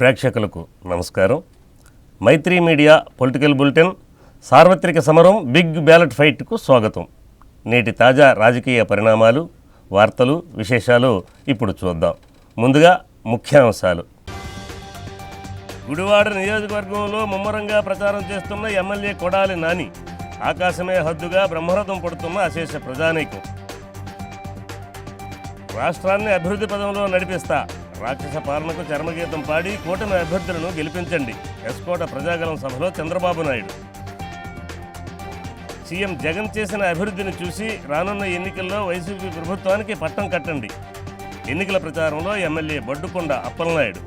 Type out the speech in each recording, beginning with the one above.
ప్రేక్షకులకు నమస్కారం. మైత్రి media political bulletin సార్వత్రిక సమరం బిగ్ బ్యాలెట్ ఫైట్కు స్వాగతం. నేటి తాజా రాజకీయ పరిణామాలు, వార్తలు, విశేషాలు ఇప్పుడు చూద్దాం. ముందుగా ముఖ్యాంశాలు. గుడివాడ నియోజకవర్గంలో ముమ్మరంగా ప్రచారం చేస్తున్న ఎమ్మెల్యే కొడాలి నాని. ఆకాశమే హద్దుగా బ్రహ్మరథం పడుతున్న అశేష ప్రజానీకం. రాష్ట్రాన్ని అభివృద్ధి పదంలో నడిపిస్తా, రాక్షస పాలనకు చర్మగీతం పాడి కూటమి అభ్యర్థులను గెలిపించండి. ఎస్కోట ప్రజాగలం సభలో చంద్రబాబు నాయుడు. సీఎం జగన్ చేసిన అభివృద్ధిని చూసి రానున్న ఎన్నికల్లో వైసీపీ ప్రభుత్వానికి పట్టం కట్టండి. ఎన్నికల ప్రచారంలో ఎమ్మెల్యే బొడ్డుకొండ అప్పలనాయుడు.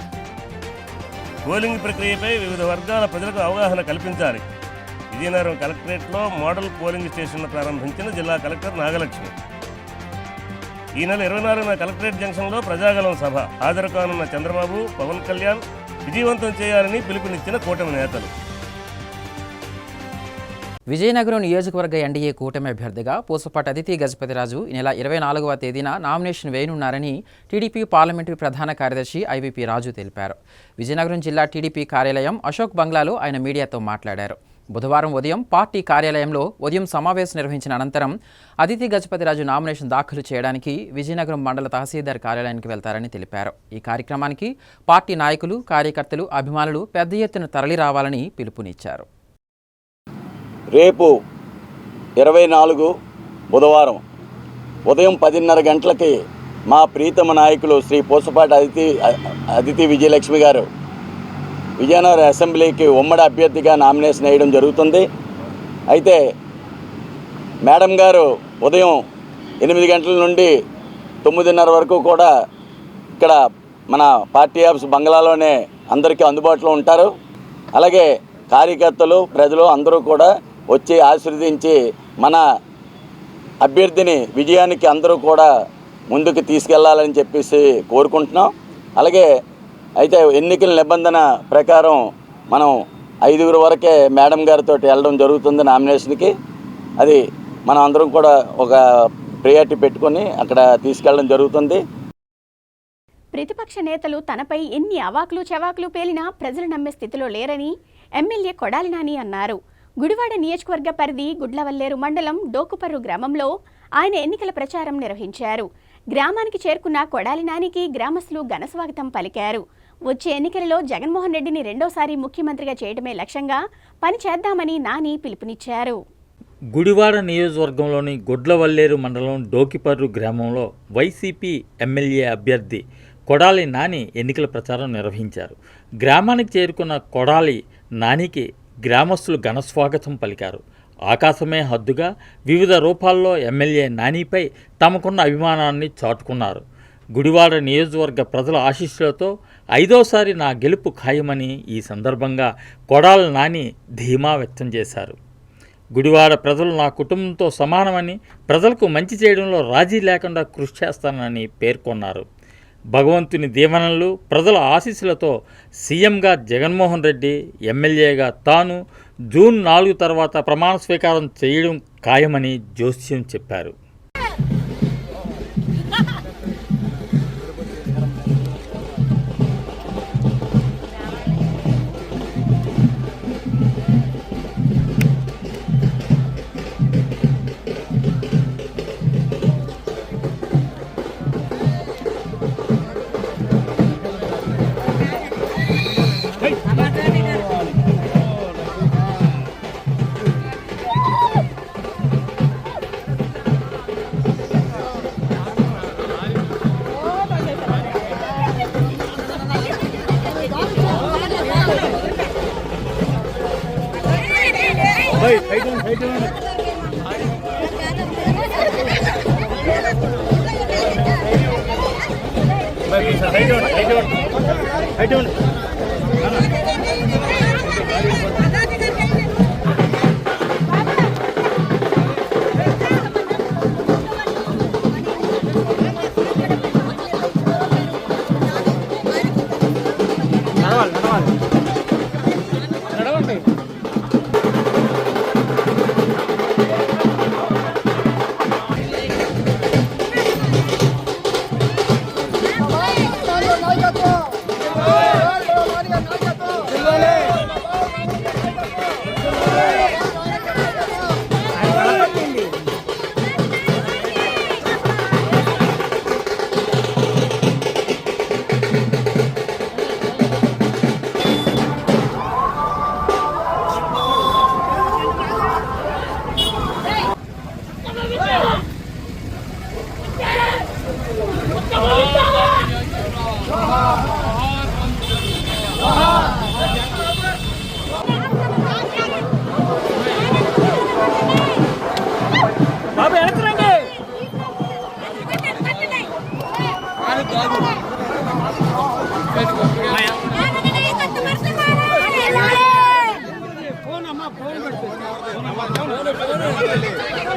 పోలింగ్ ప్రక్రియపై వివిధ వర్గాల ప్రజలకు అవగాహన కల్పించాలి. విజయనగరం కలెక్టరేట్లో మోడల్ పోలింగ్ స్టేషన్ను ప్రారంభించిన జిల్లా కలెక్టర్ నాగలక్ష్మి. ఈ నెల 24న కలెక్టరేట్ జంక్షన్లో ప్రజాగలం సభ. హాజరు కానున్న చంద్రబాబు, పవన్ కళ్యాణ్ విజయవంతం చేయాలని పిలుపునిచ్చిన కూటమి నేతలు. విజయనగరం నియోజకవర్గ ఎన్డీఏ కూటమి అభ్యర్థిగా పూసపాటి అదితి గజపతిరాజు ఈ నెల 24వ తేదీన నామినేషన్ వేయనున్నారని టీడీపీ పార్లమెంటరీ ప్రధాన కార్యదర్శి ఐవీపీ రాజు తెలిపారు. విజయనగరం జిల్లా టీడీపీ కార్యాలయం అశోక్ బంగ్లాలో ఆయన మీడియాతో మాట్లాడారు. బుధవారం ఉదయం పార్టీ కార్యాలయంలో సమావేశం నిర్వహించిన అనంతరం అదితి గజపతిరాజు నామినేషన్ దాఖలు చేయడానికి విజయనగరం మండల తహసీల్దార్ కార్యాలయానికి వెళ్తారని తెలిపారు. ఈ కార్యక్రమానికి పార్టీ నాయకులు, కార్యకర్తలు, అభిమానులు పెద్ద ఎత్తున తరలి రావాలని పిలుపునిచ్చారు. రేపు 24 బుధవారం ఉదయం 10:30 గంటలకి మా ప్రీతమ నాయకులు శ్రీ పూసపాటి అదితి విజయలక్ష్మి గారు విజయనగరం అసెంబ్లీకి ఉమ్మడి అభ్యర్థిగా నామినేషన్ వేయడం జరుగుతుంది. అయితే మేడం గారు ఉదయం 8 గంటల నుండి 9:30 వరకు కూడా ఇక్కడ మన పార్టీ ఆఫీస్ బంగ్లాలోనే అందరికీ అందుబాటులో ఉంటారు. అలాగే కార్యకర్తలు, ప్రజలు అందరూ కూడా వచ్చి ఆశీర్వదించి మన అభ్యర్థిని విజయానికి అందరూ కూడా ముందుకు తీసుకెళ్లాలని చెప్పేసి కోరుకుంటున్నాం. అలాగే అయితే ఎన్నికల నిబంధన ప్రకారం మనం 5 వరకే మేడం గారితో వెళ్ళడం జరుగుతుంది నామినేషన్కి. అది మనం అందరం కూడా ఒక ప్రియారిటీ పెట్టుకొని అక్కడ తీసుకెళ్ళడం జరుగుతుంది. ప్రతిపక్ష నేతలు తనపై ఎన్ని అవాకులు చవాకులు పేలినా ప్రజలు నమ్మే స్థితిలో లేరని ఎమ్మెల్యే కొడాలి నాని అన్నారు. గుడివాడ నియోజకవర్గ పరిధి గుడ్లవల్లేరు మండలం డోకుపర్రు గ్రామంలో ఆయన ఎన్నికల ప్రచారం నిర్వహించారు. గ్రామానికి చేరుకున్న కొడాలి నానికి గ్రామస్తులు ఘనస్వాగతం పలికారు. వచ్చే ఎన్నికలలో జగన్మోహన్ రెడ్డిని రెండోసారి ముఖ్యమంత్రిగా చేయడమే లక్ష్యంగా పనిచేద్దామని నాని పిలుపునిచ్చారు. గుడివాడ నియోజకవర్గంలోని గుడ్లవల్లేరు మండలం డోకిపర్రు గ్రామంలో వైసీపీ ఎమ్మెల్యే అభ్యర్థి కొడాలి నాని ఎన్నికల ప్రచారం నిర్వహించారు. గ్రామానికి చేరుకున్న కొడాలి నానికి గ్రామస్తులు ఘనస్వాగతం పలికారు. ఆకాశమే హద్దుగా వివిధ రూపాల్లో ఎమ్మెల్యే నానిపై తమకున్న అభిమానాన్ని చాటుకున్నారు. గుడివాడ నియోజకవర్గ ప్రజల ఆశీస్సులతో 5వసారి నా గెలుపు ఖాయమని ఈ సందర్భంగా కొడాలి నాని ధీమా వ్యక్తం చేశారు. గుడివాడ ప్రజలు నా కుటుంబంతో సమానమని, ప్రజలకు మంచి చేయడంలో రాజీ లేకుండా కృషి చేస్తానని పేర్కొన్నారు. భగవంతుని దీవెనలు, ప్రజల ఆశీస్సులతో సీఎంగా జగన్మోహన్ రెడ్డి, ఎమ్మెల్యేగా తాను జూన్ 4 తర్వాత ప్రమాణ స్వీకారం చేయడం ఖాయమని జోస్యం చెప్పారు.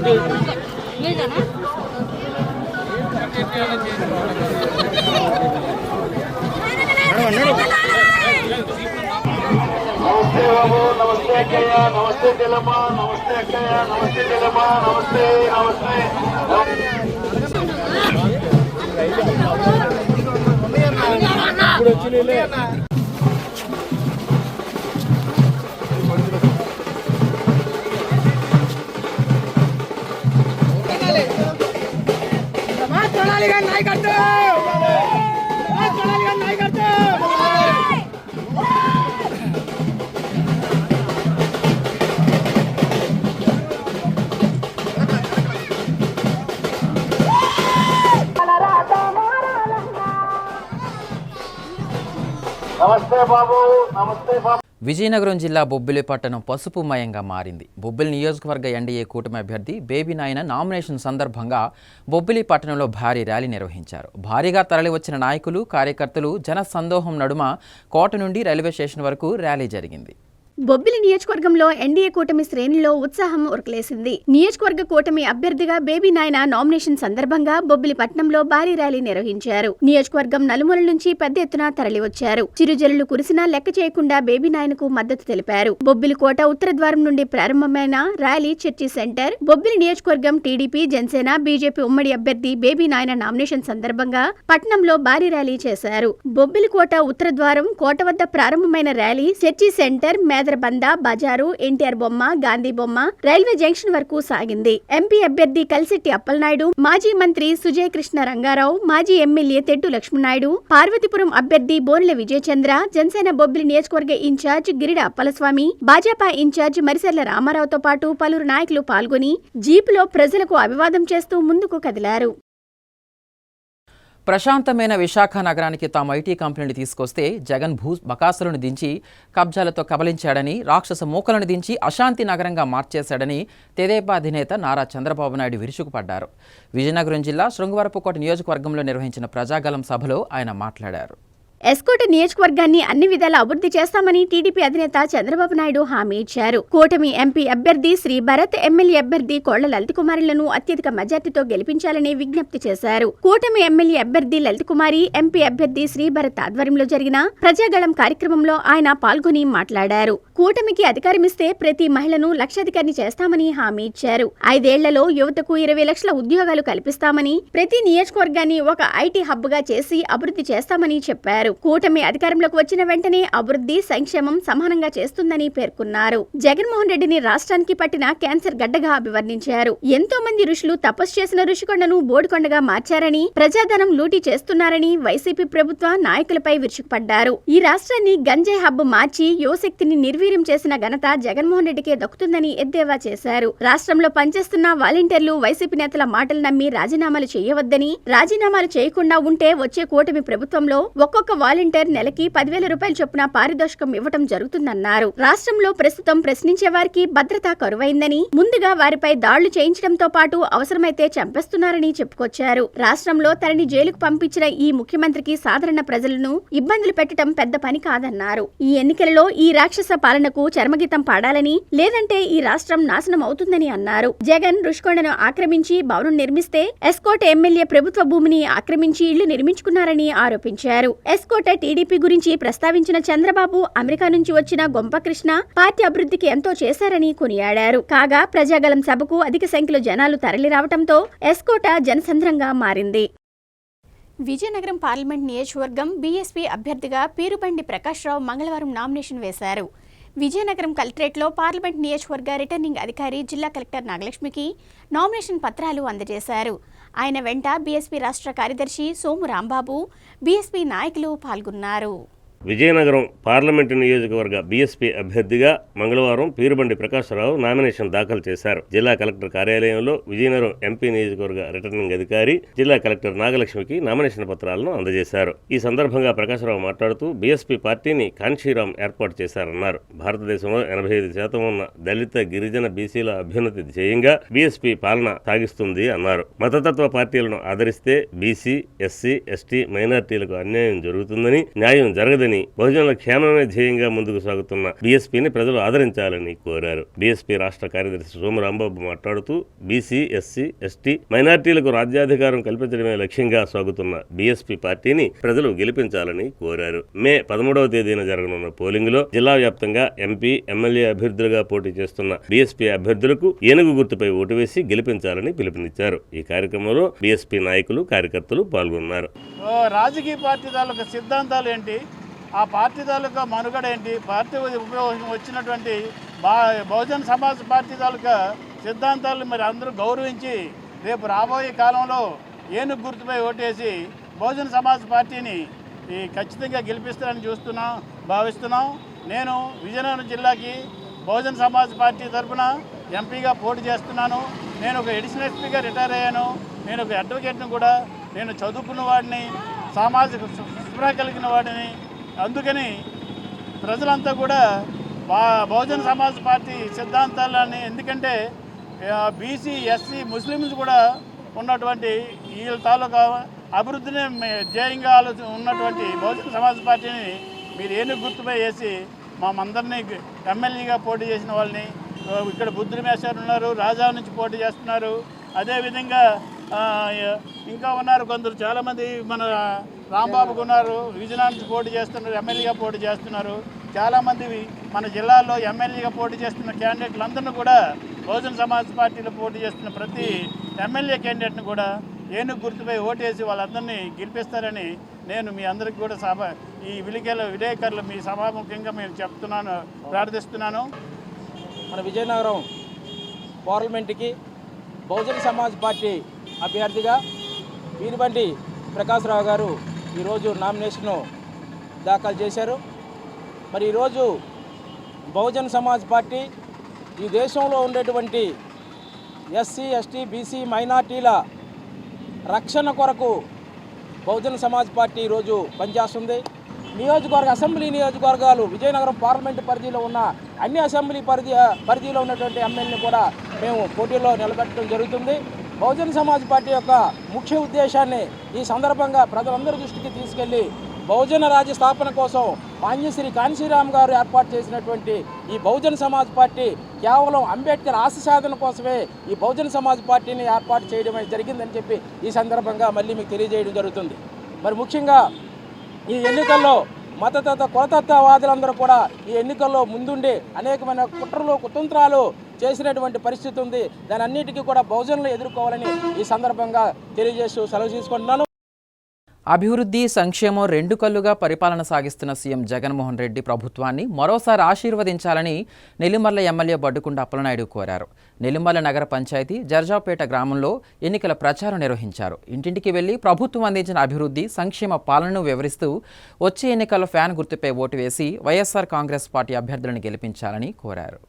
నమస్తే బాబు, నమస్తే అక్కయ్య, నమస్తే తెలమా, నమస్తే అక్కయ్య, నమస్తే తెలమా, నమస్తే నమస్తే. నమస్తే బాబు, నమస్తే బాబు. విజయనగరం జిల్లా బొబ్బిలి పట్టణం పసుపుమయంగా మారింది. బొబ్బిలి నియోజకవర్గ ఎన్డీఏ కూటమి అభ్యర్థి బేబీ నాయన నామినేషన్ సందర్భంగా బొబ్బిలి పట్టణంలో భారీ ర్యాలీ నిర్వహించారు. భారీగా తరలివచ్చిన నాయకులు, కార్యకర్తలు జన సందోహం నడుమ కోట నుండి రైల్వే స్టేషన్ వరకు ర్యాలీ జరిగింది. బొబ్బిలి నియోజకవర్గంలో ఎన్డీఏ కూటమి శ్రేణుల్లో ఉత్సాహం ఉరకలేసింది. నియోజకవర్గ కూటమి అభ్యర్థిగా బేబీ నాయన నామినేషన్ సందర్భంగా బొబ్బిలి పట్టణంలో భారీ ర్యాలీ నిర్వహించారు. నియోజకవర్గం నలుమూలల నుంచి పెద్ద ఎత్తున తరలివచ్చారు. చిరుజల్లులు కురిసినా లెక్క చేయకుండా బేబీ నాయనకు మద్దతు తెలిపారు. బొబ్బిలి కోట ఉత్తర ద్వారం నుండి ప్రారంభమైన ర్యాలీ చర్చి సెంటర్ బొబ్బిలి నియోజకవర్గం టీడీపీ, జనసేన, బీజేపీ ఉమ్మడి అభ్యర్థి బేబీ నాయన నామినేషన్ సందర్భంగా పట్టణంలో భారీ ర్యాలీ చేశారు. బొబ్బిలి కోట ఉత్తర ద్వారం కోట వద్ద ప్రారంభమైన ర్యాలీ చర్చి సెంటర్, మేదరబంద, బజారు, ఎన్టీఆర్ బొమ్మ, గాంధీ బొమ్మ, రైల్వే జంక్షన్ వరకు సాగింది. ఎంపీ అభ్యర్థి కలిశెట్టి అప్పలనాయుడు, మాజీ మంత్రి సుజయ్ కృష్ణ రంగారావు, మాజీ ఎమ్మెల్యే తెడ్డు లక్ష్మణనాయుడు, పార్వతీపురం అభ్యర్థి బోర్ల విజయచంద్ర, జనసేన బొబ్బిలి నియోజకవర్గ ఇన్ఛార్జ్ గిరిడ అప్పలస్వామి, భాజపా ఇన్ఛార్జ్ మరిసెర్ల రామారావుతో పాటు పలువురు నాయకులు పాల్గొని జీపులో ప్రజలకు అభివాదం చేస్తూ ముందుకు కదిలారు. ప్రశాంతమైన విశాఖ నగరానికి తాము ఐటీ కంపెనీని తీసుకొస్తే జగన్ బకాసులను దించి కబ్జాలతో కబలించాడని, రాక్షస మూకలను దించి అశాంతి నగరంగా మార్చేశాడని తెదేపా అధినేత నారా చంద్రబాబు నాయుడు విరుచుకుపడ్డారు. విజయనగరం జిల్లా శృంగవరపుకోట నియోజకవర్గంలో నిర్వహించిన ప్రజాగళం సభలో ఆయన మాట్లాడారు. ఎస్కోట నియోజకవర్గాన్ని అన్ని విధాలా అభివృద్ధి చేస్తామని టీడీపీ అధినేత చంద్రబాబు నాయుడు హామీ ఇచ్చారు. కూటమి ఎంపీ అభ్యర్థి శ్రీ భరత్, ఎమ్మెల్యే అభ్యర్థి కోళ్ల లలిత కుమారిలను అత్యధిక మెజార్టీతో గెలిపించాలని విజ్ఞప్తి చేశారు. కూటమి ఎమ్మెల్యే అభ్యర్థి లలిత కుమారి, ఎంపీ అభ్యర్థి శ్రీ భరత్ ఆధ్వర్యంలో జరిగిన ప్రజాగళం కార్యక్రమంలో ఆయన పాల్గొని మాట్లాడారు. కూటమికి అధికారమిస్తే ప్రతి మహిళను లక్షాధికారిని చేస్తామని హామీ ఇచ్చారు. 5 ఏళ్లలో యువతకు 20 లక్షల ఉద్యోగాలు కల్పిస్తామని, ప్రతి నియోజకవర్గాన్ని ఒక ఐటీ హబ్ గా చేసి అభివృద్ధి చేస్తామని చెప్పారు. కూటమి అధికారంలోకి వచ్చిన వెంటనే అభివృద్ధి, సంక్షేమం సమానంగా చేస్తుందని పేర్కొన్నారు. జగన్మోహన్ రెడ్డిని రాష్ట్రానికి పట్టిన క్యాన్సర్ గడ్డగా అభివర్ణించారు. ఎంతో మంది ఋషులు తపస్సు చేసిన ఋషికొండను బోడికొండగా మార్చారని, ప్రజాధనం లూటీ చేస్తున్నారని వైసీపీ ప్రభుత్వ నాయకులపై విరుచుకుపడ్డారు. ఈ రాష్ట్రాన్ని గంజాయి హబ్ మార్చి యువశక్తిని నిర్వీర్యం చేసిన ఘనత జగన్మోహన్ రెడ్డికే దక్కుతుందని ఎద్దేవా చేశారు. రాష్ట్రంలో పనిచేస్తున్న వాలంటీర్లు వైసీపీ నేతల మాటలు నమ్మి రాజీనామాలు చేయవద్దని, రాజీనామాలు చేయకుండా ఉంటే వచ్చే కూటమి ప్రభుత్వంలో ఒక్కొక్క వాలంటీర్ నెలకి 10,000 రూపాయల చొప్పున పారితోషికం ఇవ్వటం జరుగుతుందన్నారు. రాష్ట్రంలో ప్రస్తుతం ప్రశ్నించే వారికి భద్రత కరువైందని, ముందుగా వారిపై దాడులు చేయించడంతో పాటు అవసరమైతే చంపేస్తున్నారని చెప్పుకొచ్చారు. రాష్ట్రంలో తనని జైలుకు పంపించిన ఈ ముఖ్యమంత్రికి సాధారణ ప్రజలను ఇబ్బందులు పెట్టడం పెద్ద పని కాదన్నారు. ఈ ఎన్నికలలో ఈ రాక్షస పాలనకు చర్మగీతం పాడాలని, లేదంటే ఈ రాష్ట్రం నాశనం అవుతుందని అన్నారు. జగన్ రుషికొండను ఆక్రమించి భవనం నిర్మిస్తే ఎస్కోట ఎమ్మెల్యే ప్రభుత్వ భూమిని ఆక్రమించి ఇళ్లు నిర్మించుకున్నారని ఆరోపించారు. ఎస్కోట టీడీపీ గురించి ప్రస్తావించిన చంద్రబాబు అమెరికా నుంచి వచ్చిన గొంపకృష్ణ పార్టీ అభివృద్ధికి ఎంతో చేశారని కొనియాడారు. కాగా ప్రజాగళం సభకు అధిక సంఖ్యలో జనాలు తరలిరావడంతో ఎస్కోట జనసంద్రంగా మారింది. విజయనగరం పార్లమెంట్ నియోజకవర్గం బీఎస్పీ అభ్యర్థిగా పీరుబండి ప్రకాశ్రావు మంగళవారం నామినేషన్ వేశారు. విజయనగరం కలెక్టరేట్లో పార్లమెంట్ నియోజకవర్గ రిటర్నింగ్ అధికారి జిల్లా కలెక్టర్ నాగలక్ష్మికి నామినేషన్ పత్రాలు అందజేశారు. ఆయన వెంట బీఎస్పీ రాష్ట్ర కార్యదర్శి సోము రాంబాబు, బీఎస్పీ నాయకులు పాల్గొన్నారు. విజయనగరం పార్లమెంటు నియోజకవర్గ బీఎస్పీ అభ్యర్థిగా మంగళవారం పీరుబండి ప్రకాశ్రావు నామినేషన్ దాఖలు చేశారు. జిల్లా కలెక్టర్ కార్యాలయంలో విజయనగరం ఎంపీ నియోజకవర్గ రిటర్నింగ్ అధికారి జిల్లా కలెక్టర్ నాగలక్ష్మికి నామినేషన్ పత్రాలను అందజేశారు. ఈ సందర్భంగా ప్రకాశ్రావు మాట్లాడుతూ బీఎస్పీ పార్టీని కాన్షీరాం ఏర్పాటు చేశారన్నారు. భారతదేశంలో 85% ఉన్న దళిత, గిరిజన, బీసీల అభ్యున్నతి ధ్యేయంగా బీఎస్పీ పాలన సాగిస్తుంది అన్నారు. మతతత్వ పార్టీలను ఆదరిస్తే బీసీ, ఎస్సీ, ఎస్టీ, మైనార్టీలకు అన్యాయం జరుగుతుందని, న్యాయం జరగదని లేదని బహుజనుల క్షేమమే ధ్యేయంగా ముందుకు సాగుతున్న బీఎస్పీని ప్రజలు ఆదరించాలని కోరారు. బీఎస్పీ రాష్ట్ర కార్యదర్శి సోమరాంబాబు మాట్లాడుతూ బీసీ, ఎస్సీ, ఎస్టీ, మైనార్టీలకు రాజ్యాధికారం కల్పించడమే లక్ష్యంగా సాగుతున్న బీఎస్పీ పార్టీని ప్రజలు గెలిపించాలని కోరారు. మే 13వ తేదీన జరగనున్న పోలింగ్ లో జిల్లా వ్యాప్తంగా ఎంపీ, ఎమ్మెల్యే అభ్యర్థులుగా పోటీ చేస్తున్న బీఎస్పీ అభ్యర్థులకు ఏనుగు గుర్తుపై ఓటు వేసి గెలిపించాలని పిలుపునిచ్చారు. ఈ కార్యక్రమంలో బీఎస్పీ నాయకులు, కార్యకర్తలు పాల్గొన్నారు. రాజకీయ పార్టీ తాలూకా సిద్ధాంతాలు ఏంటి, ఆ పార్టీ తాలూకా మనుగడ ఏంటి, పార్టీ వచ్చినటువంటి బహుజన్ సమాజ్ పార్టీ తాలూకా సిద్ధాంతాలను మరి అందరూ గౌరవించి రేపు రాబోయే కాలంలో ఏనుగు గుర్తుపై ఓటేసి బహుజన్ సమాజ్ పార్టీని ఖచ్చితంగా గెలిపిస్తారని భావిస్తున్నాం. నేను విజయనగరం జిల్లాకి బహుజన్ సమాజ్ పార్టీ తరఫున ఎంపీగా పోటీ చేస్తున్నాను. నేను ఒక ఎడిషనల్ ఎస్పీగా రిటైర్ అయ్యాను. నేను ఒక అడ్వకేట్ను కూడా. నేను చదువుకున్న వాడిని, సామాజిక స్పృహ కలిగిన వాడిని. అందుకని ప్రజలంతా కూడా బహుజన్ సమాజ్ పార్టీ సిద్ధాంతాలని, ఎందుకంటే బీసీ, ఎస్సీ, ముస్లిమ్స్ కూడా ఉన్నటువంటి వీళ్ళ తాలూకా అభివృద్ధిని ధ్యేయంగా ఉన్నటువంటి బహుజన్ సమాజ్ పార్టీని మీరు ఏనుగు గుర్తుపై వేసి అందరినీ ఎమ్మెల్యేగా పోటీ చేసిన వాళ్ళని, ఇక్కడ బుద్ధుడి మేషారు ఉన్నారు, రాజా నుంచి పోటీ చేస్తున్నారు. అదేవిధంగా ఇంకా ఉన్నారు కొందరు, చాలామంది మన రాంబాబుకు ఉన్నారు, విజయనగరం నుంచి పోటీ చేస్తున్నారు, ఎమ్మెల్యేగా పోటీ చేస్తున్నారు. చాలామంది మన జిల్లాలో ఎమ్మెల్యేగా పోటీ చేస్తున్న క్యాండిడేట్లందరినీ కూడా బహుజన్ సమాజ్ పార్టీలో పోటీ చేస్తున్న ప్రతి ఎమ్మెల్యే క్యాండిడేట్ని కూడా ఏనుగు గుర్తుపై ఓటేసి వాళ్ళందరినీ గెలిపిస్తారని నేను మీ అందరికీ కూడా ఈ విలేకరులు మీ సభాముఖంగా మేము చెప్తున్నాను, ప్రార్థిస్తున్నాను. మన విజయనగరం పార్లమెంటుకి బహుజన్ సమాజ్ పార్టీ అభ్యర్థిగా వీరిబండి ప్రకాశ్రావు గారు ఈరోజు నామినేషను దాఖలు చేశారు. మరి ఈరోజు బహుజన్ సమాజ్ పార్టీ ఈ దేశంలో ఉండేటువంటి ఎస్సీ, ఎస్టీ, బీసీ, మైనార్టీల రక్షణ కొరకు బహుజన్ సమాజ్ పార్టీ ఈరోజు పనిచేస్తుంది. అసెంబ్లీ నియోజకవర్గాలు విజయనగరం పార్లమెంటు పరిధిలో ఉన్న అన్ని అసెంబ్లీ పరిధిలో ఉన్నటువంటి ఎమ్మెల్యేని కూడా మేము పోటీలో నిలబెట్టడం జరుగుతుంది. బహుజన్ సమాజ్ పార్టీ యొక్క ముఖ్య ఉద్దేశాన్ని ఈ సందర్భంగా ప్రజలందరి దృష్టికి తీసుకెళ్లి బహుజన రాజ్య స్థాపన కోసం మాన్యశ్రీ కాన్సీరామ్ గారు ఏర్పాటు చేసినటువంటి ఈ బహుజన్ సమాజ్ పార్టీ కేవలం అంబేద్కర్ ఆశ సాధన కోసమే ఈ బహుజన్ సమాజ్ పార్టీని ఏర్పాటు చేయడం జరిగిందని చెప్పి ఈ సందర్భంగా మళ్ళీ మీకు తెలియజేయడం జరుగుతుంది. మరి ముఖ్యంగా ఈ ఎన్నికల్లో మతతత్వ కులతత్వవాదులందరూ కూడా ఈ ఎన్నికల్లో ముందుండి అనేకమైన కుట్రలు, కుతంత్రాలు చేసినటువంటి పరిస్థితి ఉంది. దాని అన్నిటికీ కూడా బహుజనులు ఎదుర్కోవాలని ఈ సందర్భంగా తెలియజేస్తూ సెలవు తీసుకుంటున్నాను. అభివృద్ధి, సంక్షేమం రెండు కళ్ళుగా పరిపాలన సాగిస్తున్న సీఎం జగన్మోహన్ రెడ్డి ప్రభుత్వాన్ని మరోసారి ఆశీర్వదించాలని నెల్లిమర్ల ఎమ్మెల్యే బడ్డుకొండ అప్పలనాయుడు కోరారు. నెల్లిమర్ల నగర పంచాయతీ జర్జాపేట గ్రామంలో ఎన్నికల ప్రచారం నిర్వహించారు. ఇంటింటికి వెళ్లి ప్రభుత్వం అందించిన అభివృద్ధి, సంక్షేమ పాలనను వివరిస్తూ వచ్చే ఎన్నికల్లో ఫ్యాన్ గుర్తుపై ఓటు వేసి వైఎస్ఆర్ కాంగ్రెస్ పార్టీ అభ్యర్థులను గెలిపించాలని కోరారు.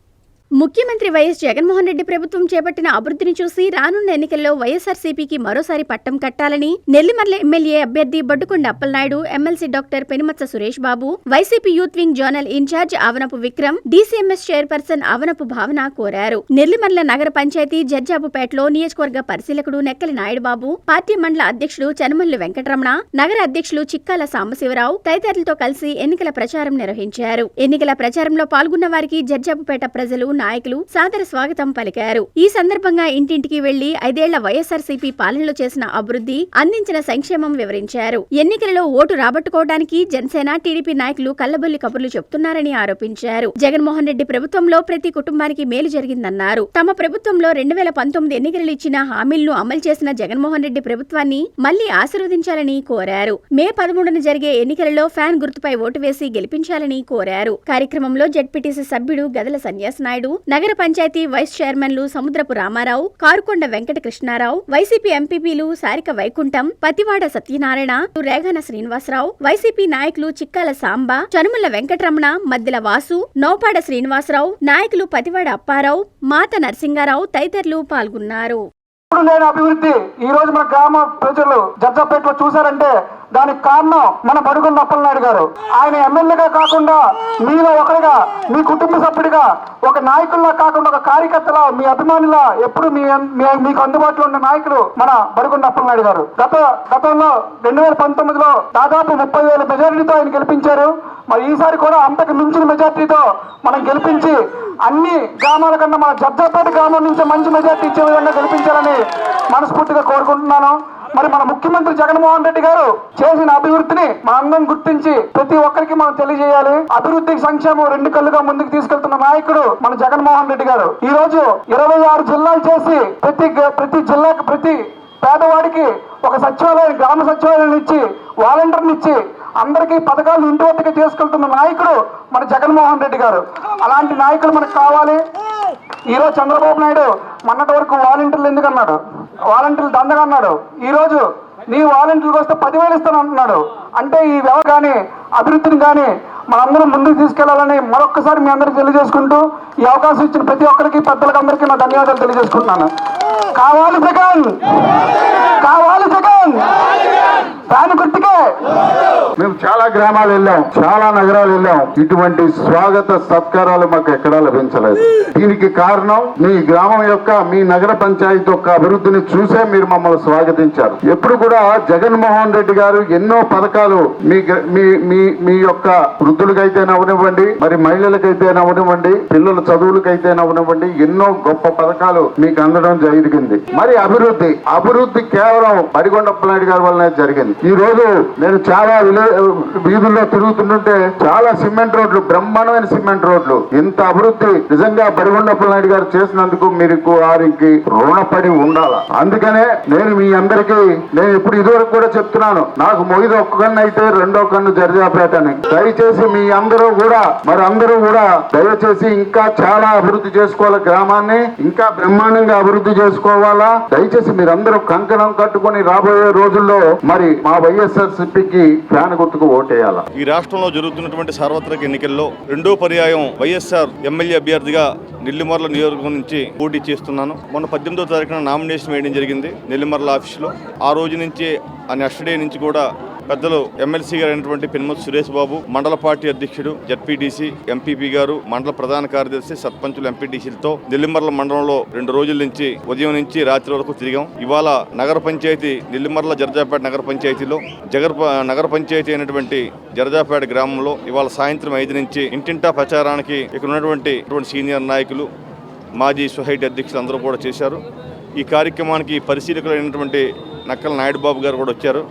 ముఖ్యమంత్రి వైఎస్ జగన్మోహన్ రెడ్డి ప్రభుత్వం చేపట్టిన అభివృద్ధిని చూసి రానున్న ఎన్నికల్లో వైఎస్ఆర్సీపీకి మరోసారి పట్టం కట్టాలని నెల్లిమర్ల ఎమ్మెల్యే అభ్యర్థి Boddukonda Appalanaidu, MLC doctor Penumatsa Suresh Babu, YCP youth wing zonal incharge Avanapu Vikram, DCMS chairperson Avanapu Bhavana కోరారు. నెల్లిమర్ల నగర పంచాయతీ జర్జాపుపేటలో నియోజకవర్గ పరిశీలకుడు నెక్కలి నాయుడుబాబు, పార్టీ మండల అధ్యక్షుడు చనుమల్లి వెంకటరమణ, నగర అధ్యక్షులు చిక్కాల సాంబశివరావు తదితరులతో కలిసి ఎన్నికల ప్రచారం నిర్వహించారు. ఎన్నికల ప్రచారంలో పాల్గొన్న వారికి జర్జాపుపేట ప్రజలు, నాయకులు సాదర స్వాగతం పలికారు. ఈ సందర్భంగా ఇంటింటికి వెళ్లి 5 ఏళ్ల వైఎస్ఆర్సీపీ పాలనలో చేసిన అభివృద్ధి, అందించిన సంక్షేమం వివరించారు. ఎన్నికలలో ఓటు రాబట్టుకోవడానికి జనసేన, టీడీపీ నాయకులు కల్లబొల్లి కబుర్లు చెబుతున్నారని ఆరోపించారు. జగన్మోహన్ రెడ్డి ప్రభుత్వంలో ప్రతి కుటుంబానికి మేలు జరిగిందన్నారు. తమ ప్రభుత్వంలో 2019 ఎన్నికలు ఇచ్చిన హామీలను అమలు చేసిన జగన్మోహన్ రెడ్డి ప్రభుత్వాన్ని మళ్లీ ఆశీర్వదించాలని కోరారు. మే 13న జరిగే ఎన్నికలలో ఫ్యాన్ గుర్తుపై ఓటు వేసి గెలిపించాలని కోరారు. కార్యక్రమంలో జెడ్పీటీసీ సభ్యుడు గదల సన్యాసనాయుడు, నగర పంచాయతీ వైస్ చైర్మన్లు సముద్రపు రామారావు, కారుకొండ వెంకట కృష్ణారావు, వైసీపీ ఎంపీపీలు సారిక వైకుంఠం, పతివాడ సత్యనారాయణ, రేగాన శ్రీనివాసరావు, వైసీపీ నాయకులు చిక్కాల సాంబ, చనుమల వెంకటరమణ, మద్దెల వాసు, నౌపాడ శ్రీనివాసరావు, నాయకులు పతివాడ అప్పారావు, మాత నరసింగారావు తదితరులు పాల్గొన్నారు. లేని అభివృద్ధి ఈ రోజు మన గ్రామ ప్రజలు జర్జాపేటలో చూశారంటే దానికి కారణం మన బడుగుల అప్పలనాయుడు గారు. ఆయన ఎమ్మెల్యేగా కాకుండా మీలో ఒకరిగా, మీ కుటుంబ సభ్యుడిగా, ఒక నాయకుల్లా కాకుండా ఒక కార్యకర్తలా, మీ అభిమానులా ఎప్పుడు మీకు అందుబాటులో ఉన్న నాయకులు మన బడుగుల అప్పలనాయుడు గారు. గతంలో 2019లో దాదాపు 30,000 మెజారిటీతో ఆయన గెలిపించారు. మరి ఈసారి కూడా అంతకు మించిన మెజార్టీతో మనం గెలిపించి అన్ని గ్రామాల కన్నా మన జడ్జాపేట గ్రామం నుంచి మంచి మెజార్టీ ఇచ్చే విధంగా గెలిపించాలని మనస్ఫూర్తిగా కోరుకుంటున్నాను. మరి మన ముఖ్యమంత్రి జగన్మోహన్ రెడ్డి గారు చేసిన అభివృద్ధిని మనందరం గుర్తించి ప్రతి ఒక్కరికి మనం తెలియజేయాలి. అభివృద్ధికి సంక్షేమం రెండు కళ్ళుగా ముందుకు తీసుకెళ్తున్న నాయకుడు మన జగన్మోహన్ రెడ్డి గారు. ఈ రోజు 26 జిల్లాలు చేసి ప్రతి జిల్లాకి, ప్రతి పేదవాడికి ఒక సచివాలయం, గ్రామ సచివాలయం ఇచ్చి, వాలంటీర్ని ఇచ్చి అందరికీ పథకాలు ఇంటి వద్దకు తీసుకెళ్తున్న నాయకుడు మన జగన్మోహన్ రెడ్డి గారు. అలాంటి నాయకులు మనకు కావాలి. ఈరోజు చంద్రబాబు నాయుడు మొన్నటి వరకు వాలంటీర్లు ఎందుకన్నాడు, వాలంటీర్లు దండగా అన్నాడు. ఈరోజు నీ వాలంటీర్లకు వస్తే 10,000 ఇస్తాను అంటున్నాడు. అంటే ఈ వ్యవస్థ కానీ అభివృద్ధిని కానీ మనందరం ముందుకు తీసుకెళ్లాలని మరొక్కసారి మీ అందరికీ తెలియజేసుకుంటూ, ఈ అవకాశం ఇచ్చిన ప్రతి ఒక్కరికి, పెద్దలకు అందరికీ నా ధన్యవాదాలు తెలియజేసుకుంటున్నాను. కావాలి జగన్, కావాలి జగన్, ఫ్యాన్ గుర్తుకే. మేము చాలా గ్రామాలు వెళ్ళాం, చాలా నగరాలు వెళ్ళాం. ఇటువంటి స్వాగత సత్కారాలు మాకు ఎక్కడా లభించలేదు. దీనికి కారణం మీ గ్రామం యొక్క, మీ నగర పంచాయతీ యొక్క అభివృద్ధిని చూసే మీరు మమ్మల్ని స్వాగతించారు. ఎప్పుడు కూడా జగన్మోహన్ రెడ్డి గారు ఎన్నో పథకాలు మీ యొక్క వృద్ధులకైతే నవ్వనివ్వండి, మరి మహిళలకైతే నవ్వనివ్వండి, పిల్లల చదువులకైతే నవ్వనివ్వండి, ఎన్నో గొప్ప పథకాలు మీకు అందడం జరిగింది. మరి అభివృద్ధి కేవలం బడిగొండ అప్పలనాయుడు గారి వల్లనే జరిగింది. ఈ రోజు నేను చాలా వీధుల్లో తిరుగుతుంటే చాలా సిమెంట్ రోడ్లు, బ్రహ్మాండమైన సిమెంట్ రోడ్లు, ఇంత అభివృద్ధి నిజంగా బడిగొండ అప్పలనాయుడు గారు చేసినందుకు మీరు వారికి రుణపడి ఉండాలి. అందుకనే నేను మీ అందరికీ, నేను ఇప్పుడు ఇదివరకు కూడా చెప్తున్నాను, నాకు మొయిది ఒక్క కన్ను అయితే రెండో కన్ను జర్జాపేట అని. దయచేసి మీ అందరూ కూడా, మరి అందరూ కూడా దయచేసి ఇంకా చాలా అభివృద్ధి చేసుకోవాలి, గ్రామాన్ని ఇంకా బ్రహ్మాండంగా అభివృద్ధి చేసుకోవాలా. దయచేసి మీరందరూ కంకణం కట్టుకొని రాబోయే రోజుల్లో మరి మా వైఎస్ఆర్సీపీకి ఫ్యాన్ గుర్తుకు ఓటేయాలా. ఈ రాష్ట్రంలో జరుగుతున్నటువంటి సార్వత్రిక ఎన్నికల్లో రెండో పర్యాయం వైఎస్ఆర్ ఎమ్మెల్యే అభ్యర్థిగా నెల్లిమర్ల నియోజకవర్గం నుంచి పోటీ చేస్తున్నాను. మొన్న 18వ తారీఖున నామినేషన్ వేయడం జరిగింది నెల్లిమర్ల ఆఫీసులో. ఆ రోజు నుంచి, ఆ నెక్స్ట్ డే నుంచి కూడా పెద్దలు ఎమ్మెల్సీ గారు అయినటువంటి పెనుమతి సురేష్ బాబు, మండల పార్టీ అధ్యక్షుడు, జడ్పీటీసీ, ఎంపీపీ గారు, మండల ప్రధాన కార్యదర్శి, సర్పంచులు, ఎంపీటీసీలతో నెల్లిమర్ల మండలంలో 2 రోజుల నుంచి ఉదయం నుంచి రాత్రి వరకు తిరిగాం. ఇవాళ నగర పంచాయతీ నెల్లిమర్ల జర్జాపేట నగర పంచాయతీలో నగర పంచాయతీ అయినటువంటి జర్జాపేట గ్రామంలో ఇవాళ సాయంత్రం 5 నుంచి ఇంటింటా ప్రచారానికి ఇక్కడ ఉన్నటువంటి సీనియర్ నాయకులు, మాజీ సొసైటీ అధ్యక్షులు అందరూ కూడా చేశారు. ఈ కార్యక్రమానికి పరిశీలకులైనటువంటి నక్కల నాయుడు బాబు గారు కూడా వచ్చారు.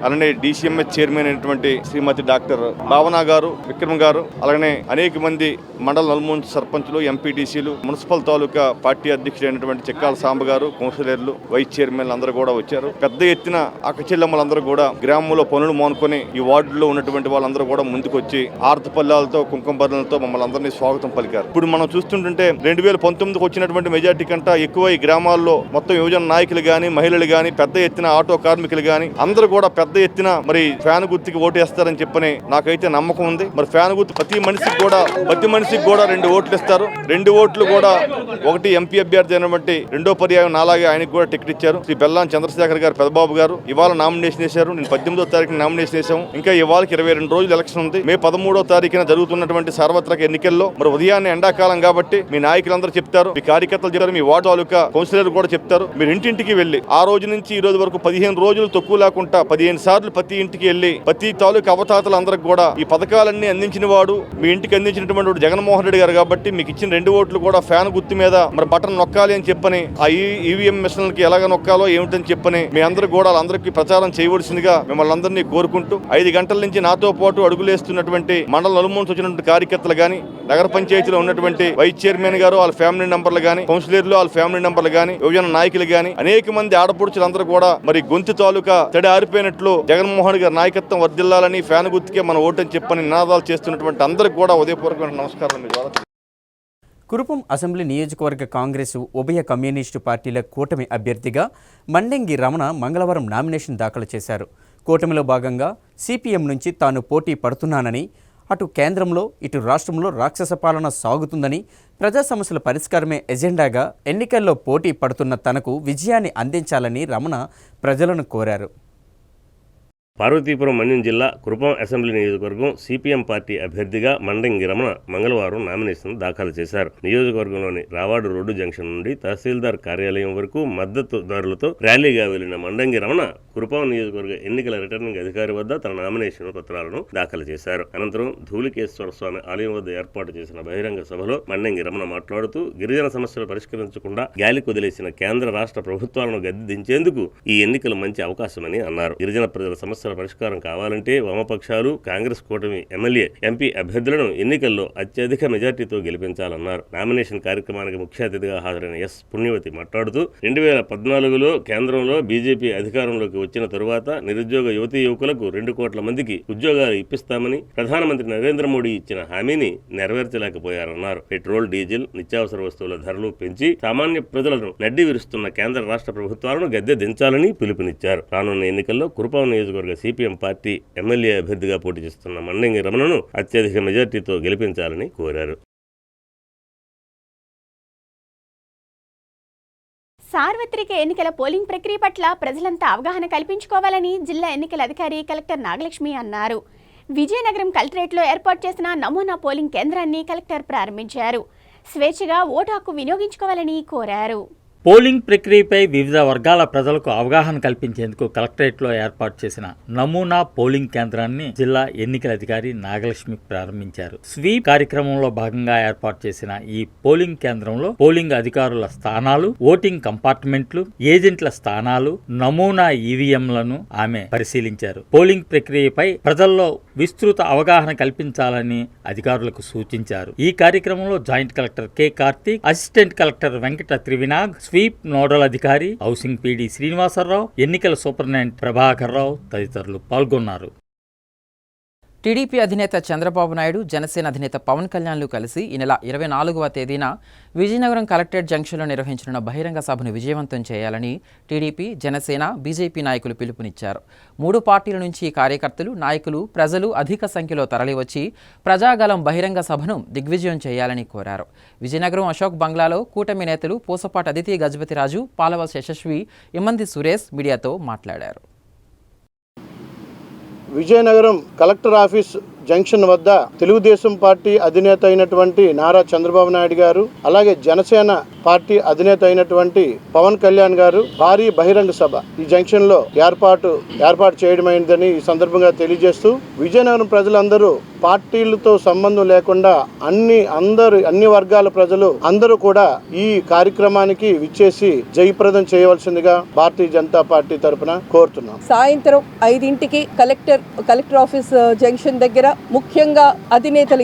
అలానే DCMH చైర్మన్ అయినటువంటి శ్రీమతి డాక్టర్ భావన గారు, విక్రమ్ గారు, అలాగే అనేక మంది మండల నలుమూల సర్పంచులు, ఎంపీటీసీలు, మున్సిపల్ తాలూకా పార్టీ అధ్యక్షుడైనటువంటి చెక్కాల సాంబ గారు, కౌన్సిలర్లు, వైస్ చైర్మన్లు అందరూ కూడా వచ్చారు. పెద్ద ఎత్తున అక్కచెల్లెమ్మలందరూ కూడా గ్రామంలో పనులు మానుకొని ఈ వార్డులో ఉన్నటువంటి వాళ్ళందరూ కూడా ముందుకొచ్చి ఆర్తపల్లాలతో, కుంకుమ బర్రెలతో మమ్మల్ని అందరినీ స్వాగతం పలికారు. ఇప్పుడు మనం చూస్తుంటే 2019కు వచ్చినటువంటి మెజార్టీ కంటే ఎక్కువ ఈ గ్రామాల్లో మొత్తం యువజన నాయకులు కానీ, మహిళలు కానీ, పెద్ద ఎత్తున ఆటో కార్మికులు కానీ అందరూ కూడా పెద్ద ఎత్తున మరి ఫ్యాన్ గుర్తుకి ఓటేస్తారని చెప్పని నాకైతే నమ్మకం ఉంది. మరి ఫ్యాన్ గుర్తు ప్రతి మనిషికి కూడా 2 ఓట్లు ఇస్తారు. 2 ఓట్లు కూడా, ఒకటి ఎంపీ అభ్యర్థి అయినటువంటి రెండో పర్యాయం నాలాగే ఆయనకు కూడా టికెట్ ఇచ్చారు. శ్రీ బెల్లాన్ చంద్రశేఖర్ గారు, పెద్దబాబు గారు ఇవాళ నామినేషన్ వేశారు. నేను 18వ తారీఖున నామినేషన్ వేశాము. ఇంకా ఇవాళకి 22 రోజులు ఎలక్షన్ ఉంది. మే 13వ తారీఖున జరుగుతున్నటువంటి సార్వత్రిక ఎన్నికల్లో మరి ఉదయాన్నే ఎండాకాలం కాబట్టి మీ నాయకులందరూ చెప్తారు, మీ కార్యకర్తలు చెప్తారు, మీ వార్డు తాలూకా కౌన్సిలర్ కూడా చెప్తారు. మీరు ఇంటింటికి వెళ్ళి ఆ రోజు నుంచి ఈ రోజు వరకు 15 రోజులు తక్కువ లేకుండా 15 సార్లు ప్రతి ఇంటికి వెళ్ళి ప్రతి తాలూకా అవతాతలందరికి కూడా ఈ పథకాలన్నీ అందించిన వాడు, మీ ఇంటికి అందించినటువంటి జగన్మోహన్ రెడ్డి గారు కాబట్టి మీకు ఇచ్చిన 2 ఓట్లు కూడా ఫ్యాన్ గుర్తు మీద మరి బటన్ నొక్కాలి అని చెప్పని, ఆ ఈవీఎం మిషన్లకి ఎలాగ నొక్కాలో ఏమిటని చెప్పని మీ అందరూ కూడా అందరికీ ప్రచారం చేయవలసిందిగా మిమ్మల్ని అందరినీ కోరుకుంటూ 5 గంటల నుంచి నాతో పాటు అడుగులేస్తున్నటువంటి మండల నలుమూల వచ్చినటువంటి కార్యకర్తలు కానీ, నగర పంచాయతీలో ఉన్నటువంటి వైస్ చైర్మన్ గారు వాళ్ళ ఫ్యామిలీ నంబర్లు కానీ, కౌన్సిలర్లు వాళ్ళ ఫ్యామిలీ నంబర్లు కానీ, యువజన నాయకులు కానీ, అనేక మంది ఆడపడుచులందరూ కూడా మరి గొంతు తాలూకా తడి ఆరిపోయినట్లు జగన్మోహన్ గారి నాయకత్వం వర్ధిల్లాలని, ఫ్యాన్ గుర్తుకే మన ఓటని చెప్పని నినాదాలు చేస్తున్నటువంటి అందరికి కూడా ఉదయపూర్వకమైన నమస్కారాలు. మీ ద్వారా కురుపం అసెంబ్లీ నియోజకవర్గ కాంగ్రెసు ఉభయ కమ్యూనిస్టు పార్టీల కూటమి అభ్యర్థిగా మండెంగి రమణ మంగళవారం నామినేషన్ దాఖలు చేశారు. కూటమిలో భాగంగా సిపిఎం నుంచి తాను పోటీ పడుతున్నానని, అటు కేంద్రంలో ఇటు రాష్ట్రంలో రాక్షస పాలన సాగుతుందని, ప్రజా సమస్యల పరిష్కారమే ఎజెండాగా ఎన్నికల్లో పోటీ పడుతున్న తనకు విజయాన్ని అందించాలని రమణ ప్రజలను కోరారు. పార్వతీపురం మన్యం జిల్లా కురుపాం అసెంబ్లీ నియోజకవర్గం సిపిఎం పార్టీ అభ్యర్థిగా మండంగి రమణ మంగళవారం నామినేషన్ దాఖలు చేశారు. నియోజకవర్గంలోని రావాడు రోడ్డు జంక్షన్ నుండి తహసీల్దార్ కార్యాలయం వరకు మద్దతుదారులతో ర్యాలీగా వెళ్లిన మండంగి రమణ కురుపాం నియోజకవర్గ ఎన్నికల రిటర్నింగ్ అధికారి వద్ద తన నామినేషన్ పత్రాలను దాఖలు చేశారు. అనంతరం ధూళికేశ్వర స్వామి ఆలయం వద్ద ఏర్పాటు చేసిన బహిరంగ సభలో మండంగి రమణ మాట్లాడుతూ గిరిజన సమస్యలు పరిష్కరించకుండా గాలికి వదిలేసిన కేంద్ర రాష్ట్ర ప్రభుత్వాలను గద్దె దించేందుకు ఈ ఎన్నికలు మంచి అవకాశమని అన్నారు. గిరిజన ప్రజల సమస్యల పరిష్కారం కావాలంటే వామపక్షాలు, కాంగ్రెస్ కూటమి ఎమ్మెల్యే, ఎంపీ అభ్యర్థులను ఎన్నికల్లో అత్యధిక మెజార్టీతో గెలిపించాలన్నారు. నామినేషన్ కార్యక్రమానికి ముఖ్య అతిథిగా హాజరైన ఎస్ పుణ్యవతి మాట్లాడుతూ 2014లో కేంద్రంలో బీజేపీ అధికారంలోకి వచ్చిన తరువాత నిరుద్యోగ యువతీ యువకులకు 2 కోట్ల మందికి ఉద్యోగాలు ఇప్పిస్తామని ప్రధానమంత్రి నరేంద్ర మోడీ ఇచ్చిన హామీని నెరవేర్చలేకపోయారన్నారు. పెట్రోల్, డీజిల్, నిత్యావసర వస్తువుల ధరలు పెంచి సామాన్య ప్రజలను నడ్డి విరుస్తున్న కేంద్ర రాష్ట్ర ప్రభుత్వాలను గద్దె దించాలని పిలుపునిచ్చారు. రానున్న ఎన్నికల్లో కురుపాం నియోజకవర్గ సిపిఎం పార్టీ ఎమ్మెల్యే అభ్యర్థిగా పోటీ చేస్తున్న మండంగి రమణను అత్యధిక మెజార్టీతో గెలిపించాలని కోరారు. సార్వత్రిక ఎన్నికల పోలింగ్ ప్రక్రియ పట్ల ప్రజలంతా అవగాహన కల్పించుకోవాలని జిల్లా ఎన్నికల అధికారి కలెక్టర్ నాగలక్ష్మి అన్నారు. విజయనగరం కలెక్టరేట్లో ఏర్పాటు చేసిన నమూనా పోలింగ్ కేంద్రాన్ని కలెక్టర్ ప్రారంభించారు. స్వేచ్ఛగా ఓటు హక్కు వినియోగించుకోవాలని కోరారు. పోలింగ్ ప్రక్రియపై వివిధ వర్గాల ప్రజలకు అవగాహన కల్పించేందుకు కలెక్టరేట్లో ఏర్పాటు చేసిన నమూనా పోలింగ్ కేంద్రాన్ని జిల్లా ఎన్నికల అధికారి నాగలక్ష్మి ప్రారంభించారు. స్వీప్ కార్యక్రమంలో భాగంగా ఏర్పాటు చేసిన ఈ పోలింగ్ కేంద్రంలో పోలింగ్ అధికారుల స్థానాలు, ఓటింగ్ కంపార్ట్మెంట్లు, ఏజెంట్ల స్థానాలు, నమూనా ఈవీఎంలను ఆమె పరిశీలించారు. పోలింగ్ ప్రక్రియపై ప్రజల్లో విస్తృత అవగాహన కల్పించాలని అధికారులకు సూచించారు. ఈ కార్యక్రమంలో joint collector K Karthik, assistant collector Venkata Trivinag, sweep nodal అధికారి హౌసింగ్ పీడీ శ్రీనివాసరావు, ఎన్నికల సూపరింటెండెంట్ ప్రభాకర్ రావు తదితరులు పాల్గొన్నారు. టీడీపీ అధినేత చంద్రబాబు నాయుడు, జనసేన అధినేత పవన్ కళ్యాణ్లు కలిసి ఈ నెల 24వ తేదీన విజయనగరం కలెక్టరేట్ జంక్షన్లో నిర్వహించనున్న బహిరంగ సభను విజయవంతం చేయాలని టీడీపీ, జనసేన, బీజేపీ నాయకులు పిలుపునిచ్చారు. 3 పార్టీల నుంచి కార్యకర్తలు, నాయకులు, ప్రజలు అధిక సంఖ్యలో తరలివచ్చి ప్రజాగలం బహిరంగ సభను దిగ్విజయం చేయాలని కోరారు. విజయనగరం అశోక్ బంగ్లాలో కూటమి నేతలు పూసపాటి అదితి గజపతిరాజు, పాలవలస యశస్వి, ఇమ్మంది సురేష్ మీడియాతో మాట్లాడారు. విజయనగరం కలెక్టర్ ఆఫీస్ జంక్షన్ వద్ద తెలుగుదేశం పార్టీ అధినేత అయినటువంటి నారా చంద్రబాబు నాయుడు గారు, అలాగే జనసేన పార్టీ అధినేత అయినటువంటి పవన్ కళ్యాణ్ గారు భారీ బహిరంగ సభ ఈ జంక్షన్ లో ఏర్పాటు చేయడమైందని ఈ సందర్భంగా తెలియజేస్తూ, విజయనగరం ప్రజలందరూ పార్టీలతో సంబంధం లేకుండా అన్ని వర్గాల ప్రజలు అందరూ కూడా ఈ కార్యక్రమానికి విచ్చేసి జయప్రదం చేయవలసిందిగా భారతీయ జనతా పార్టీ తరఫున కోరుతున్నాం. సాయంత్రం 5ంటికి కలెక్టర్ ఆఫీస్ జంక్షన్ దగ్గర ముఖ్యంగా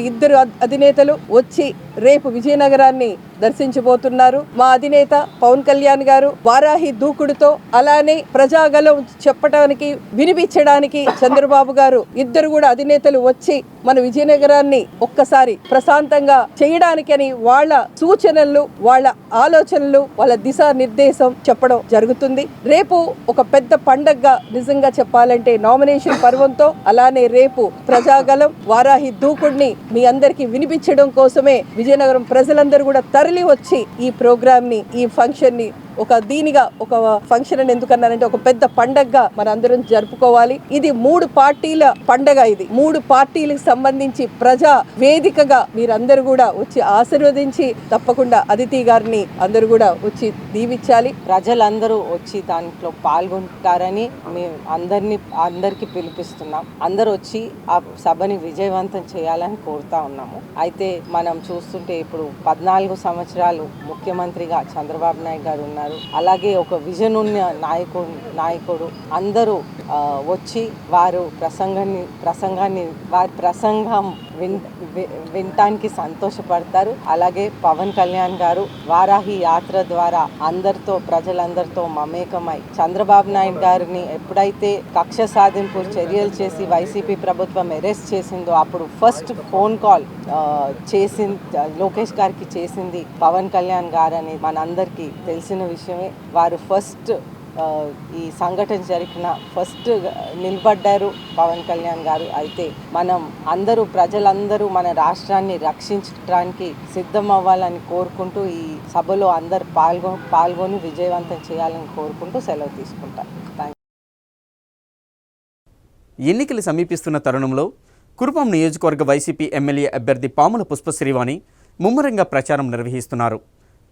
ఇద్దరు అధినేతలు వచ్చి రేపు విజయనగరాన్ని దర్శించబోతున్నారు. మా అధినేత పవన్ కళ్యాణ్ గారు వారాహి దూకుడుతో, అలానే ప్రజాగలం చెప్పడానికి, వినిపించడానికి చంద్రబాబు గారు ఇద్దరు కూడా అధినేతలు వచ్చి మన విజయనగరాన్ని ఒక్కసారి ప్రశాంతంగా చేయడానికని వాళ్ళ సూచనలు, వాళ్ళ ఆలోచనలు, వాళ్ళ దిశానిర్దేశం చెప్పడం జరుగుతుంది. రేపు ఒక పెద్ద పండగగా నిజంగా చెప్పాలంటే నామినేషన్ పర్వంతో, అలానే రేపు ప్రజాగలం వారాహి దూకుడిని మీ అందరికీ వినిపించడం కోసమే విజయనగరం ప్రజలందరూ కూడా తరలి వచ్చి ఈ ప్రోగ్రామ్ ని, ఈ ఫంక్షన్ ని ఒక ఫంక్షన్ అని ఎందుకన్నారంటే ఒక పెద్ద పండగగా మన అందరం జరుపుకోవాలి. ఇది 3 పార్టీల పండగ. ఇది 3 పార్టీలకు సంబంధించి ప్రజా వేదికగా మీరందరూ కూడా వచ్చి ఆశీర్వదించి తప్పకుండా అదితి గారిని అందరూ కూడా వచ్చి దీవించాలి. ప్రజలందరూ వచ్చి దాంట్లో పాల్గొంటారని మేము అందరికీ పిలిపిస్తున్నాం. అందరూ వచ్చి ఆ సభని విజయవంతం చేయాలని కోరుతా ఉన్నాము. అయితే మనం చూస్తుంటే ఇప్పుడు 14 సంవత్సరాలు ముఖ్యమంత్రిగా చంద్రబాబు నాయుడు గారు ఉన్నారు. అలాగే ఒక విజన్ ఉన్న నాయకుడు అందరూ వచ్చి వారి ప్రసంగం వినటానికి సంతోషపడతారు. అలాగే పవన్ కళ్యాణ్ గారు వారాహి యాత్ర ద్వారా ప్రజలందరితో మమేకమై చంద్రబాబు నాయుడు గారిని ఎప్పుడైతే కక్ష సాధింపు చర్యలు చేసి వైసీపీ ప్రభుత్వం అరెస్ట్ చేసిందో అప్పుడు ఫస్ట్ ఫోన్ కాల్ లోకేష్ గారికి చేసింది పవన్ కళ్యాణ్ గారు అనేది మనందరికీ తెలిసిన విషయమే. వారు ఫస్ట్ ఈ సంఘటన జరిగిన ఫస్ట్ నిలబడ్డారు పవన్ కళ్యాణ్ గారు. అయితే ప్రజలందరూ మన రాష్ట్రాన్ని రక్షించడానికి సిద్ధం అవ్వాలని కోరుకుంటూ ఈ సభలో అందరు పాల్గొని విజయవంతం చేయాలని కోరుకుంటూ సెలవు తీసుకుంటారు. ఎన్నికలు సమీపిస్తున్న తరుణంలో కురుపాం నియోజకవర్గ వైసీపీ ఎమ్మెల్యే అభ్యర్థి పాముల పుష్పశ్రీవాణి ముమ్మరంగా ప్రచారం నిర్వహిస్తున్నారు.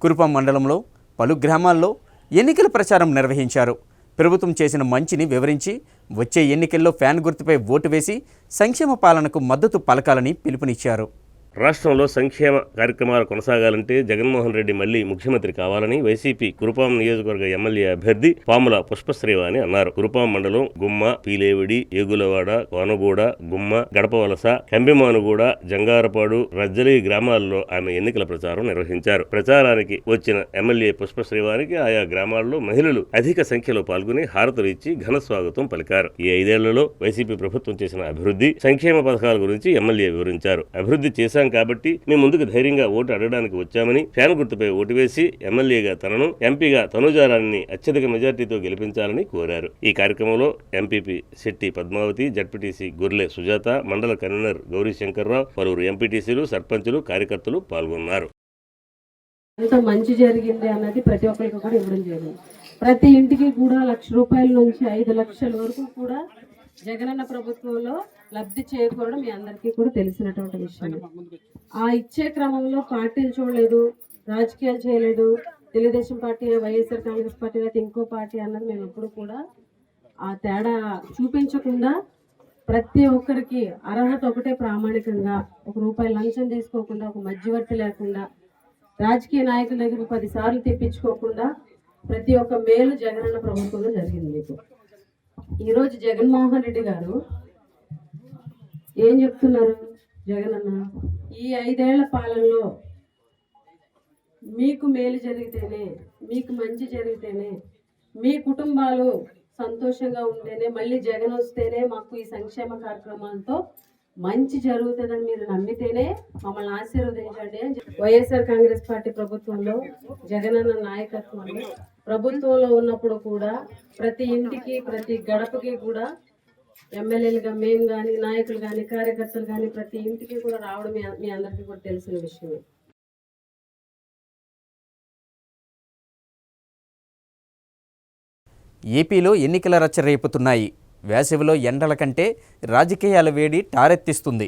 కురుపాం మండలంలో పలు గ్రామాల్లో ఎన్నికల ప్రచారం నిర్వహించారు. ప్రభుత్వం చేసిన మంచిని వివరించి వచ్చే ఎన్నికల్లో ఫ్యాన్ గుర్తుపై ఓటు వేసి సంక్షేమ పాలనకు మద్దతు పలకాలని పిలుపునిచ్చారు. రాష్ట్రంలో సంక్షేమ కార్యక్రమాలు కొనసాగాలంటే జగన్మోహన్ రెడ్డి మళ్లీ ముఖ్యమంత్రి కావాలని వైసీపీ కురుపాం నియోజకవర్గ ఎమ్మెల్యే అభ్యర్థి పాముల పుష్పశ్రీవాణి అన్నారు. కురుపాం మండలం గుమ్మ, పీలేవిడి, ఏగులవాడ, కోనగూడ, గుమ్మ, గడపవలస, కంబిమానుగూడ, జంగారపాడు, రజ్జలి గ్రామాల్లో ఆమె ఎన్నికల ప్రచారం నిర్వహించారు. ప్రచారానికి వచ్చిన ఎమ్మెల్యే పుష్పశ్రీవానికి ఆయా గ్రామాల్లో మహిళలు అధిక సంఖ్యలో పాల్గొని హారతులు ఇచ్చి ఘన స్వాగతం పలికారు. ఈ 5 ఏళ్లలో వైసీపీ ప్రభుత్వం చేసిన అభివృద్ధి, సంక్షేమ పథకాల గురించి ఎమ్మెల్యే వివరించారు. అభివృద్ధి చేశాం కాబట్టి మేము ముందుకు ధైర్యంగా ఓటు అడగడానికి వచ్చామని, ఫ్యాన్ గుర్తుపై ఓటు వేసి ఎమ్మెల్యేగా తనను, ఎంపీగా తనుజారాన్ని అత్యధిక మెజార్టీతో గెలిపించాలని కోరారు. ఈ కార్యక్రమంలో ఎంపీపీ శెట్టి పద్మావతి, జడ్పీటీసీ గొర్లె సుజాత, మండల కన్వీనర్ గౌరీ శంకర్రావు, పలువురు ఎంపీటీసీలు, సర్పంచులు, కార్యకర్తలు పాల్గొన్నారు. ఎంత మంచి జరిగింది అన్నది ప్రతి ఒక్కరికి కూడా ఇవ్వడం జరిగింది. ప్రతి ఇంటికి కూడా 1,00,000 రూపాయల నుంచి 5 లక్షల వరకు కూడా జగనన్న ప్రభుత్వంలో లబ్ధి చేకూరడం మీ అందరికీ కూడా తెలిసినటువంటి విషయం. ఆ ఇచ్చే క్రమంలో పార్టీలు చూడలేదు, రాజకీయాలు చేయలేదు, తెలుగుదేశం పార్టీ, వైఎస్ఆర్ కాంగ్రెస్ పార్టీ, లేకపోతే ఇంకో పార్టీ అన్నది మేము ఎప్పుడు కూడా ఆ తేడా చూపించకుండా ప్రతి ఒక్కరికి అర్హత ఒకటే ప్రామాణికంగా, ₹1 లంచం తీసుకోకుండా, ఒక మధ్యవర్తి లేకుండా, రాజకీయ నాయకుల దగ్గర 10 సార్లు తెప్పించుకోకుండా ప్రతి ఒక్క మేలు జగనన్న ప్రభుత్వంలో జరిగింది. మీకు ఈరోజు జగన్మోహన్ రెడ్డి గారు ఏం చెప్తున్నారు? జగనన్న ఈ 5 ఏళ్ల పాలనలో మీకు మేలు జరిగితేనే, మీకు మంచి జరిగితేనే, మీ కుటుంబాలు సంతోషంగా ఉంటేనే, మళ్ళీ జగన్ వస్తేనే మాకు ఈ సంక్షేమ కార్యక్రమాలతో మంచి జరుగుతుందని మీరు నమ్మితేనే మమ్మల్ని ఆశీర్వదించండి అని వైఎస్ఆర్ కాంగ్రెస్ పార్టీ ప్రభుత్వంలో, జగనన్న నాయకత్వంలో ప్రభుత్వంలో ఉన్నప్పుడు కూడా ప్రతి ఇంటికి, ప్రతి గడపకి కూడా ఎమ్మెల్యేలుగా మేము కానీ, నాయకులు కానీ, కార్యకర్తలు కానీ ప్రతి ఇంటికి కూడా రావడం మీ అందరికీ కూడా తెలిసిన విషయమే. ఏపీలో ఎన్నికల రచ్చ రేపుతున్నాయి. వేసవిలో ఎండల కంటే రాజకీయాల వేడి టారెత్తిస్తుంది.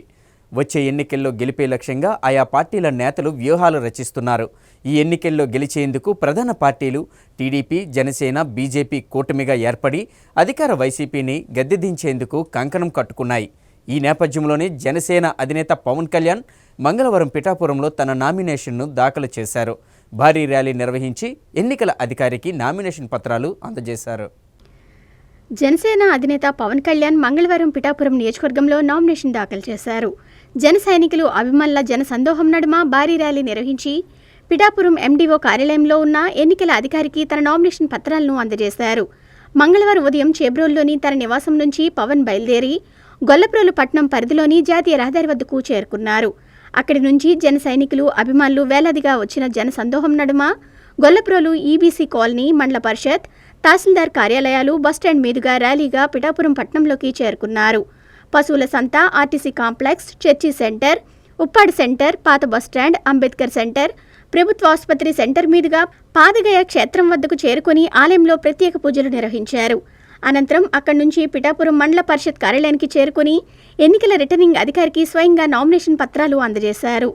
వచ్చే ఎన్నికల్లో గెలిపే లక్ష్యంగా ఆయా పార్టీల నేతలు వ్యూహాలు రచిస్తున్నారు. ఈ ఎన్నికల్లో గెలిచేందుకు ప్రధాన పార్టీలు టీడీపీ, జనసేన, బీజేపీ కూటమిగా ఏర్పడి అధికార వైసీపీని గద్దెదించేందుకు కంకణం కట్టుకున్నాయి. ఈ నేపథ్యంలోనే జనసేన అధినేత పవన్ కళ్యాణ్ మంగళవారం పిఠాపురంలో తన నామినేషన్ను దాఖలు చేశారు. భారీ ర్యాలీ నిర్వహించి ఎన్నికల అధికారికి నామినేషన్ పత్రాలు అందజేశారు. జనసేన అధినేత పవన్ కళ్యాణ్ మంగళవారం పిఠాపురం నియోజకవర్గంలో నామినేషన్ దాఖలు చేశారు. జన సైనికులు, అభిమానుల జన సందోహం నడుమ భారీ ర్యాలీ నిర్వహించి పిఠాపురం ఎండీఓ కార్యాలయంలో ఉన్న ఎన్నికల అధికారికి తన నామినేషన్ పత్రాలను అందజేశారు. మంగళవారం ఉదయం చేబ్రోల్లోని తన నివాసం నుంచి పవన్ బయలుదేరి గొల్లప్రోలు పట్టణం పరిధిలోని జాతీయ రహదారి వద్దకు చేరుకున్నారు. అక్కడి నుంచి జన సైనికులు, అభిమానులు వేలాదిగా వచ్చిన జన సందోహం నడుమ గొల్లప్రోలు, ఈబీసీ కాలనీ, మండల పరిషత్, తహసీల్దార్ కార్యాలయాలు, బస్టాండ్ మీదుగా ర్యాలీగా పిఠాపురం పట్టణంలోకి చేరుకున్నారు. పశువుల సంత, RTC complex, church centre, Uppadu centre, పాత బస్టాండ్, అంబేద్కర్ సెంటర్, ప్రభుత్వ ఆసుపత్రి సెంటర్ మీదుగా పాదగయ క్షేత్రం వద్దకు చేరుకుని ఆలయంలో ప్రత్యేక పూజలు నిర్వహించారు. అనంతరం అక్కడి నుంచి పిఠాపురం మండల పరిషత్ కార్యాలయానికి చేరుకుని ఎన్నికల రిటర్నింగ్ అధికారికి స్వయంగా నామినేషన్ పత్రాలు అందజేశారు.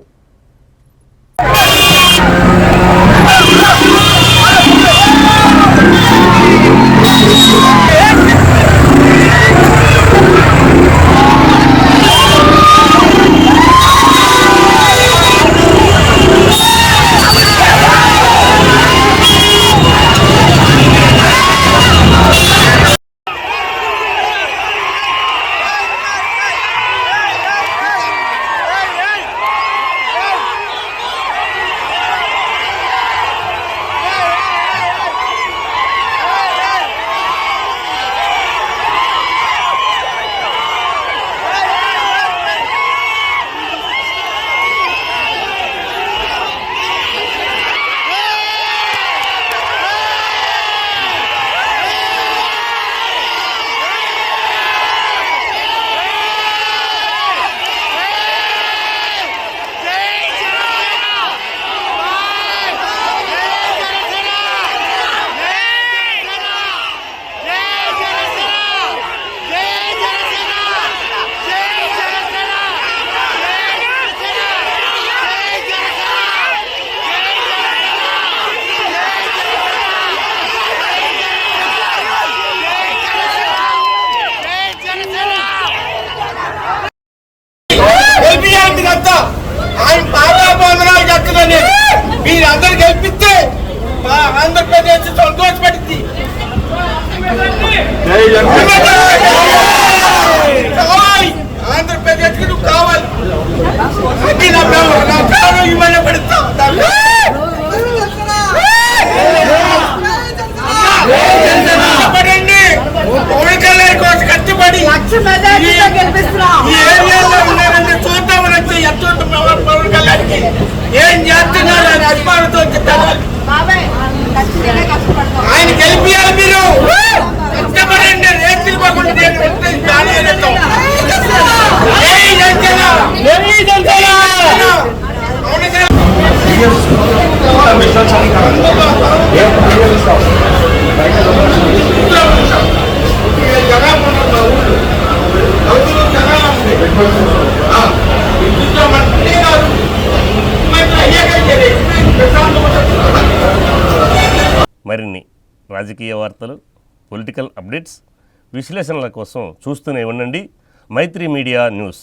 ఆయన పాదాబంధనాలు చెప్తున్నాను. మీరందరూ గెలిపిస్తే మా ఆంధ్రప్రదేశ్ సంతోషపడింది. ఆంధ్రప్రదేశ్ నువ్వు కావాలి. నా ప్రాణం ఇవ్వని పడుతా. కోసం కష్టపడి ఈ ఏరియాలో ఉన్నారంటే చూద్దామని వచ్చి ఎంత పవన్ కళ్యాణ్కి ఏం చేస్తున్నారు అని అభిమానంతో ఆయన గెలిపియాలి. మీరు కష్టపడండి. రేట్లు పకుండా మరిన్ని రాజకీయ వార్తలు, పొలిటికల్ అప్డేట్స్, విశ్లేషణల కోసం చూస్తూనే ఉండండి మైత్రి మీడియా న్యూస్.